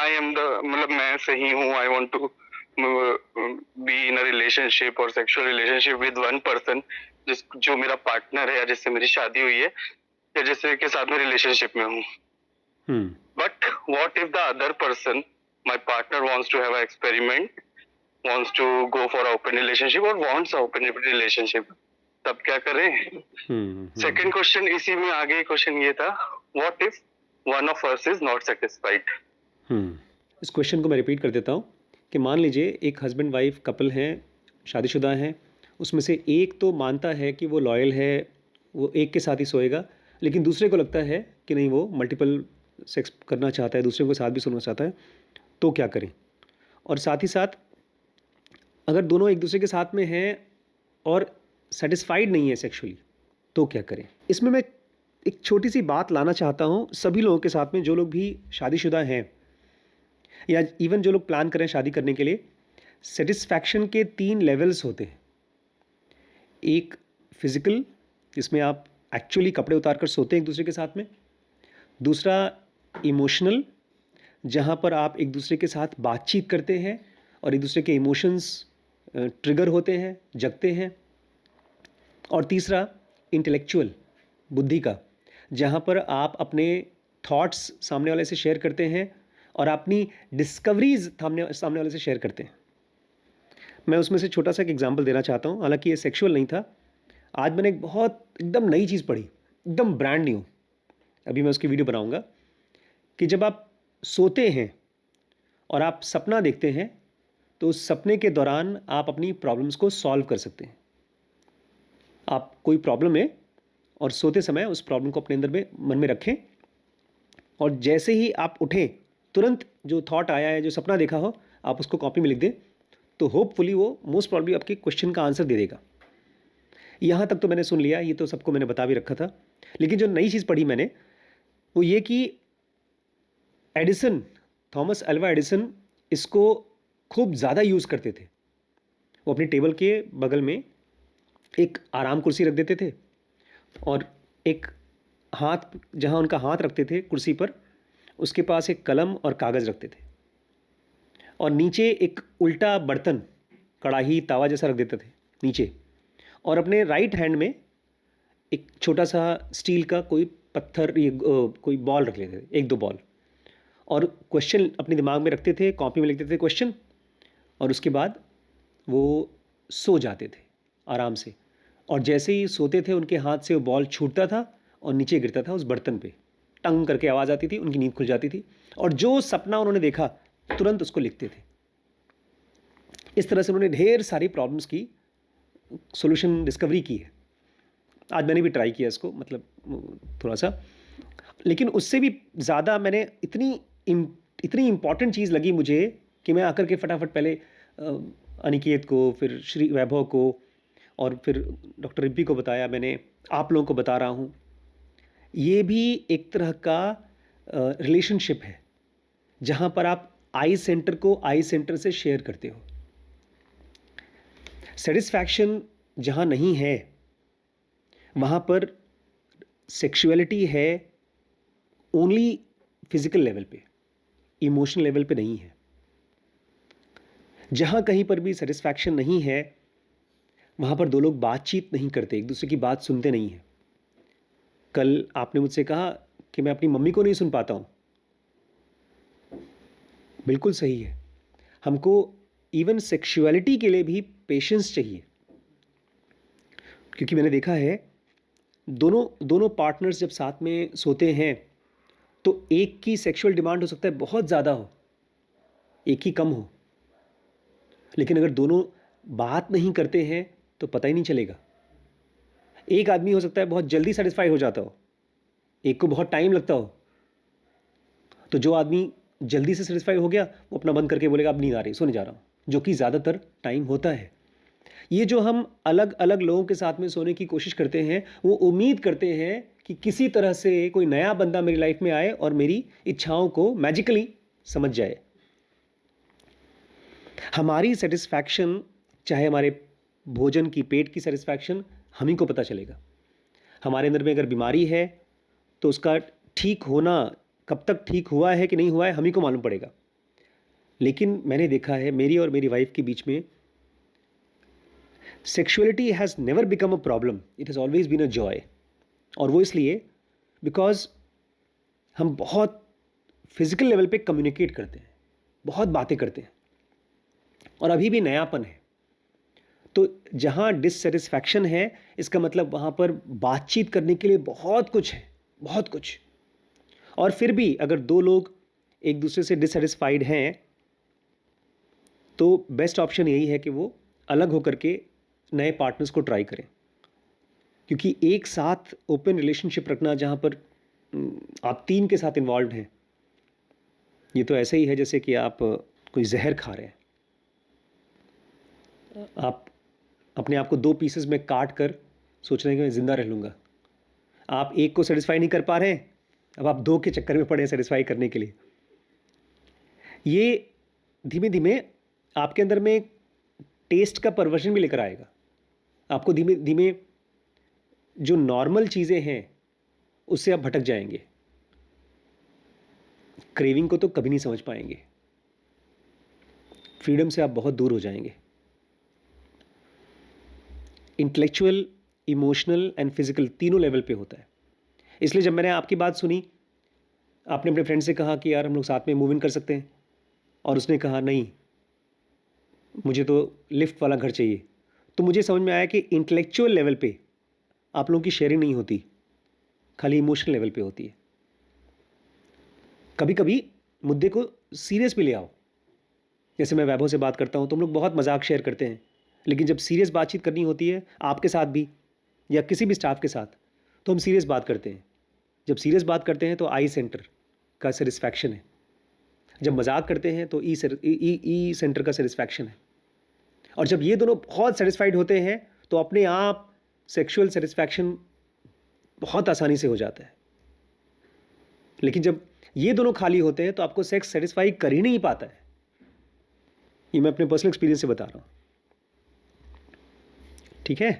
I am the मतलब मैं सही हूँ, I want to be in a relationship और sexual relationship with one person, जो मेरा पार्टनर है या जिससे मेरी शादी हुई है या जिससे के साथ में रिलेशनशिप में हूँ. But what if the other person, my partner wants to have a experiment, wants to go for open relationship और वांट्स ओपन रिलेशनशिप, तब क्या करें? सेकंड क्वेश्चन इसी में आगे क्वेश्चन ये था, what if one of us is not satisfied? इस क्वेश्चन को मैं रिपीट कर देता हूँ कि मान लीजिए एक हस्बैंड वाइफ कपल हैं, शादीशुदा हैं, उसमें से एक तो मानता है कि वो लॉयल है, वो एक के साथ ही सोएगा, लेकिन दूसरे को लगता है कि नहीं, वो मल्टीपल सेक्स करना चाहता है, दूसरे को साथ भी सोना चाहता है. तो क्या करें? और साथ ही साथ अगर दोनों एक दूसरे के साथ में हैं और सेटिस्फाइड नहीं है सेक्सुअली, तो क्या करें? इसमें मैं एक छोटी सी बात लाना चाहता हूँ सभी लोगों के साथ में, जो लोग भी शादीशुदा हैं या इवन जो लोग प्लान करें शादी करने के लिए. सेटिस्फैक्शन के 3 लेवल्स होते हैं. एक फिजिकल, जिसमें आप एक्चुअली कपड़े उतार कर सोते हैं एक दूसरे के साथ में. दूसरा इमोशनल, जहाँ पर आप एक दूसरे के साथ बातचीत करते हैं और एक दूसरे के इमोशंस ट्रिगर होते हैं, जगते हैं. और तीसरा इंटेलेक्चुअल, बुद्धि का, जहाँ पर आप अपने थॉट्स सामने वाले से शेयर करते हैं और अपनी डिस्कवरीज सामने वाले से शेयर करते हैं. मैं उसमें से छोटा सा एक एग्जांपल देना चाहता हूँ, हालांकि ये सेक्सुअल नहीं था. आज मैंने एक बहुत एकदम नई चीज़ पढ़ी, एकदम ब्रांड न्यू. अभी मैं उसकी वीडियो बनाऊंगा कि जब आप सोते हैं और आप सपना देखते हैं, तो उस सपने के दौरान आप अपनी प्रॉब्लम्स को सॉल्व कर सकते हैं. आप कोई प्रॉब्लम है और सोते समय उस प्रॉब्लम को अपने अंदर में मन में रखें, और जैसे ही आप उठें तुरंत जो थॉट आया है, जो सपना देखा हो, आप उसको कॉपी में लिख दें, तो होपफुली वो मोस्ट प्रॉब्ली आपके क्वेश्चन का आंसर दे देगा. यहाँ तक तो मैंने सुन लिया, ये तो सबको मैंने बता भी रखा था. लेकिन जो नई चीज़ पढ़ी मैंने, वो ये कि एडिसन, थॉमस अल्वा एडिसन इसको खूब ज़्यादा यूज़ करते थे. वो अपनी टेबल के बगल में एक आराम कुर्सी रख देते थे और एक हाथ, जहाँ उनका हाथ रखते थे कुर्सी पर, उसके पास एक कलम और कागज़ रखते थे, और नीचे एक उल्टा बर्तन, कढ़ाई तवा जैसा रख देते थे नीचे, और अपने राइट हैंड में एक छोटा सा स्टील का कोई पत्थर, ये कोई बॉल रख लेते थे, 1-2 बॉल, और क्वेश्चन अपने दिमाग में रखते थे, कॉपी में लिखते थे क्वेश्चन, और उसके बाद वो सो जाते थे आराम से. और जैसे ही सोते थे उनके हाथ से वो बॉल छूटता था और नीचे गिरता था उस बर्तन पे, टंग करके आवाज़ आती थी, उनकी नींद खुल जाती थी, और जो सपना उन्होंने देखा तुरंत उसको लिखते थे. इस तरह से उन्होंने ढेर सारी प्रॉब्लम्स की सॉल्यूशन डिस्कवरी की है. आज मैंने भी ट्राई किया इसको, मतलब थोड़ा सा, लेकिन उससे भी ज़्यादा मैंने इतनी इम्पॉर्टेंट चीज़ लगी मुझे कि मैं आकर के फटाफट पहले अनिकेत को, फिर श्री वैभव को, और फिर डॉक्टर रिब्बी को बताया. मैंने आप लोगों को बता रहा हूँ. ये भी एक तरह का रिलेशनशिप है जहाँ पर आप आई सेंटर को आई सेंटर से शेयर करते हो. सेटिस्फैक्शन जहाँ नहीं है, वहाँ पर सेक्सुअलिटी है ओनली फिजिकल लेवल पे, इमोशनल लेवल पे नहीं है. जहाँ कहीं पर भी सेटिस्फैक्शन नहीं है, वहाँ पर दो लोग बातचीत नहीं करते, एक दूसरे की बात सुनते नहीं हैं. कल आपने मुझसे कहा कि मैं अपनी मम्मी को नहीं सुन पाता हूँ. बिल्कुल सही है. हमको इवन सेक्सुअलिटी के लिए भी पेशेंस चाहिए, क्योंकि मैंने देखा है दोनों पार्टनर्स जब साथ में सोते हैं तो एक की सेक्सुअल डिमांड हो सकता है बहुत ज़्यादा हो, एक ही कम हो, लेकिन अगर दोनों बात नहीं करते हैं तो पता ही नहीं चलेगा. एक आदमी हो सकता है बहुत जल्दी सेटिस्फाई हो जाता हो, एक को बहुत टाइम लगता हो. तो जो आदमी जल्दी से सेटिस्फाई हो गया, वो अपना बंद करके बोलेगा अब नींद आ रही, सोने जा रहा हूँ, जो कि ज़्यादातर टाइम होता है. ये जो हम अलग अलग लोगों के साथ में सोने की कोशिश करते हैं, वो उम्मीद करते हैं कि किसी तरह से कोई नया बंदा मेरी लाइफ में आए और मेरी इच्छाओं को मैजिकली समझ जाए. हमारी सेटिस्फैक्शन, चाहे हमारे भोजन की, पेट की सेटिस्फैक्शन, हम ही को पता चलेगा. हमारे अंदर में अगर बीमारी है तो उसका ठीक होना कब तक ठीक हुआ है कि नहीं हुआ है, हम ही को मालूम पड़ेगा. लेकिन मैंने देखा है मेरी और मेरी वाइफ के बीच में sexuality has never become a problem, it has always been a joy. और वो इसलिए बिकॉज हम बहुत फिजिकल लेवल पे कम्युनिकेट करते हैं, बहुत बातें करते हैं, और अभी भी नयापन है। तो जहाँ डिससेटिस्फैक्शन है, इसका मतलब वहाँ पर बातचीत करने के लिए बहुत कुछ है, बहुत कुछ। और फिर भी अगर दो लोग एक दूसरे से डिससेटिस्फाइड हैं तो बेस्ट ऑप्शन यही है कि वो अलग होकर के नए पार्टनर्स को ट्राई करें। क्योंकि एक साथ ओपन रिलेशनशिप रखना जहाँ पर आप 3 के साथ इन्वॉल्व हैं, ये तो ऐसे ही है जैसे कि आप कोई जहर खा रहे हैं। आप अपने आप को 2 पीसेस में काट कर सोच रहे हैं कि मैं ज़िंदा रह लूँगा। आप एक को सेटिस्फाई नहीं कर पा रहे हैं, अब आप 2 के चक्कर में पड़े हैं सेटिस्फाई करने के लिए। ये धीमे धीमे आपके अंदर में टेस्ट का परवर्जन भी लेकर आएगा। आपको धीमे धीमे जो नॉर्मल चीज़ें हैं उससे आप भटक जाएंगे, क्रेविंग को तो कभी नहीं समझ पाएंगे, फ्रीडम से आप बहुत दूर हो जाएंगे। इंटेलेक्चुअल, इमोशनल एंड फिजिकल तीनों लेवल पे होता है। इसलिए जब मैंने आपकी बात सुनी, आपने अपने फ्रेंड से कहा कि यार हम लोग साथ में मूव इन कर सकते हैं, और उसने कहा नहीं मुझे तो लिफ्ट वाला घर चाहिए, तो मुझे समझ में आया कि इंटेलेक्चुअल लेवल पे आप लोगों की शेयरिंग नहीं होती, खाली इमोशनल लेवल पे होती है। कभी कभी मुद्दे को सीरियस भी ले आओ। जैसे मैं वैभव से बात करता हूँ तो हम लोग बहुत मजाक शेयर करते हैं, लेकिन जब सीरियस बातचीत करनी होती है आपके साथ भी या किसी भी स्टाफ के साथ, तो हम सीरियस बात करते हैं। जब सीरियस बात करते हैं तो आई सेंटर का सेटिस्फैक्शन है, जब मजाक करते हैं तो ई सेंटर का सेटिस्फैक्शन है। और जब ये दोनों बहुत सेटिस्फाइड होते हैं तो अपने आप सेक्सुअल सेटिस्फैक्शन बहुत आसानी से हो जाता है। लेकिन जब ये दोनों खाली होते हैं तो आपको सेक्स सेटिस्फाई कर ही नहीं पाता है। ये मैं अपने पर्सनल एक्सपीरियंस से बता रहा हूँ, ठीक है।